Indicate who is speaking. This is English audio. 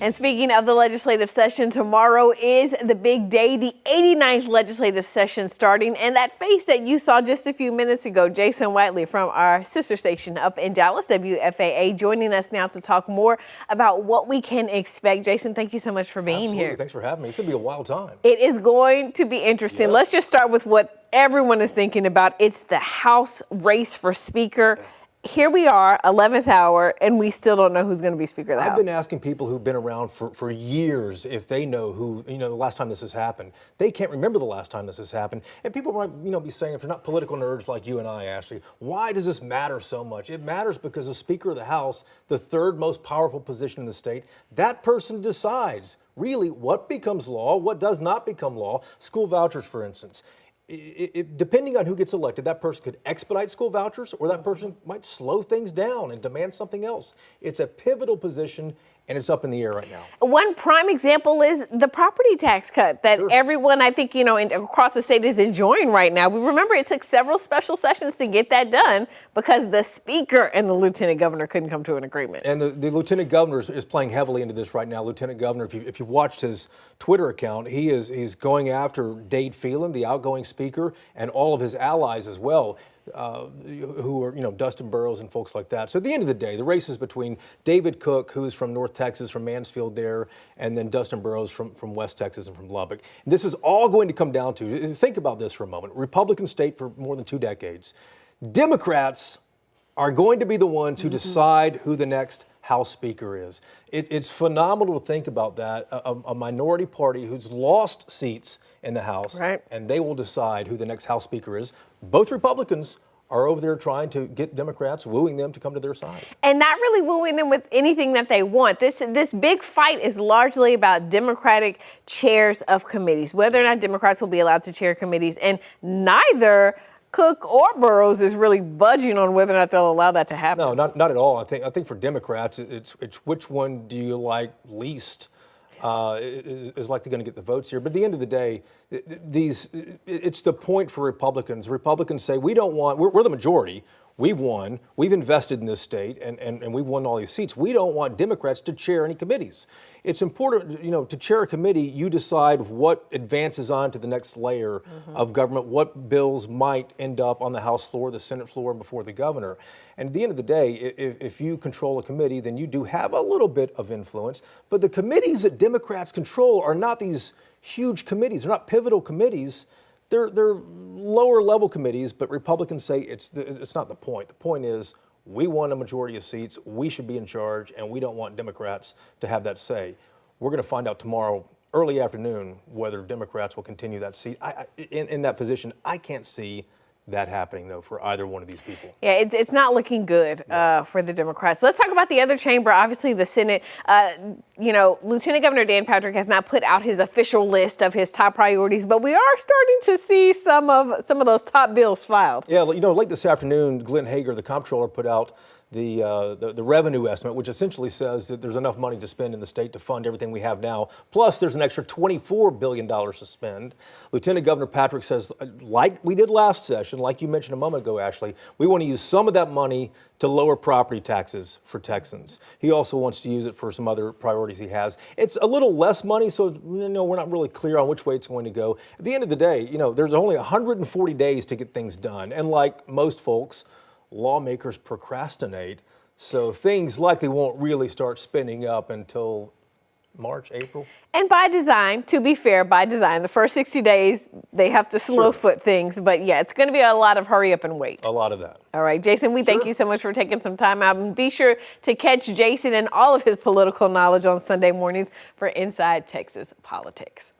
Speaker 1: And speaking of the legislative session, tomorrow is the big day, the 89th legislative session starting. And that face that you saw just a few minutes ago, Jason Whiteley from our sister station up in Dallas, WFAA, joining us now to talk more about what we can expect. Jason, thank you so much for being here.
Speaker 2: Thanks for having me. It's going to be a wild time.
Speaker 1: It is going to be interesting.
Speaker 2: Yeah.
Speaker 1: Let's just start with what everyone is thinking about. It's the House race for Speaker. Here we are, 11th hour, and we still don't know who's going to be Speaker of the House.
Speaker 2: I've been asking people who've been around for years if they know who, the last time this has happened. They can't remember the last time this has happened. And people might, be saying, if they're not political nerds like you and I, Ashley, why does this matter so much? It matters because the Speaker of the House, the third most powerful position in the state, that person decides really what becomes law, what does not become law. School vouchers, for instance. Depending on who gets elected, that person could expedite school vouchers or that person might slow things down and demand something else. It's a pivotal position and it's up in the air right now.
Speaker 1: One prime example is the property tax cut that everyone, I think, across the state is enjoying right now. We remember it took several special sessions to get that done because the Speaker and the Lieutenant Governor couldn't come to an agreement.
Speaker 2: And the Lieutenant Governor is playing heavily into this right now. Lieutenant Governor, if you watched his Twitter account, he's going after Dade Phelan, the outgoing Speaker, and all of his allies as well. Who are, Dustin Burrows and folks like that. So at the end of the day, the race is between David Cook, who's from North Texas, from Mansfield there, and then Dustin Burrows from West Texas and from Lubbock. And this is all going to come down to, think about this for a moment, Republican state for more than 2 decades. Democrats are going to be the ones who decide who the next House Speaker is. It's phenomenal to think about that, a minority party who's lost seats in the House, and they will decide who the next House Speaker is. Both Republicans are over there trying to get Democrats, wooing them to come to their side.
Speaker 1: And not really wooing them with anything that they want. This big fight is largely about Democratic chairs of committees, whether or not Democrats will be allowed to chair committees, and neither Cook or Burrows is really budging on whether or not they'll allow that to happen.
Speaker 2: No, not at all. I think for Democrats, it's which one do you like least is likely going to get the votes here. But at the end of the day, it's the point for Republicans. Republicans say we're the majority. We've won. We've invested in this state, and we've won all these seats. We don't want Democrats to chair any committees. It's important, to chair a committee, you decide what advances on to the next layer of government, what bills might end up on the House floor, the Senate floor, and before the governor. And at the end of the day, if you control a committee, then you do have a little bit of influence. But the committees that Democrats control are not these huge committees. They're not pivotal committees. They're lower level committees, but Republicans say it's not the point. The point is we won a majority of seats, we should be in charge, and we don't want Democrats to have that say. We're going to find out tomorrow, early afternoon, whether Democrats will continue that seat. In that position, I can't see that happening, though, for either one of these people.
Speaker 1: Yeah, it's not looking good for the Democrats. Let's talk about the other chamber, obviously the Senate. Lieutenant Governor Dan Patrick has not put out his official list of his top priorities, but we are starting to see some of those top bills filed.
Speaker 2: Yeah, late this afternoon, Glenn Hager, the comptroller, put out the revenue estimate, which essentially says that there's enough money to spend in the state to fund everything we have now. Plus, there's an extra $24 billion to spend. Lieutenant Governor Patrick says, like we did last session, like you mentioned a moment ago, Ashley, we want to use some of that money to lower property taxes for Texans. He also wants to use it for some other priorities he has. It's a little less money, so we're not really clear on which way it's going to go. At the end of the day, there's only 140 days to get things done. And like most folks, lawmakers procrastinate, so things likely won't really start spinning up until March, April.
Speaker 1: And by design, to be fair, the first 60 days, they have to slow foot things. But yeah, it's going to be a lot of hurry up and wait.
Speaker 2: A lot of that.
Speaker 1: All right, Jason, we thank you so much for taking some time out. And be sure to catch Jason and all of his political knowledge on Sunday mornings for Inside Texas Politics.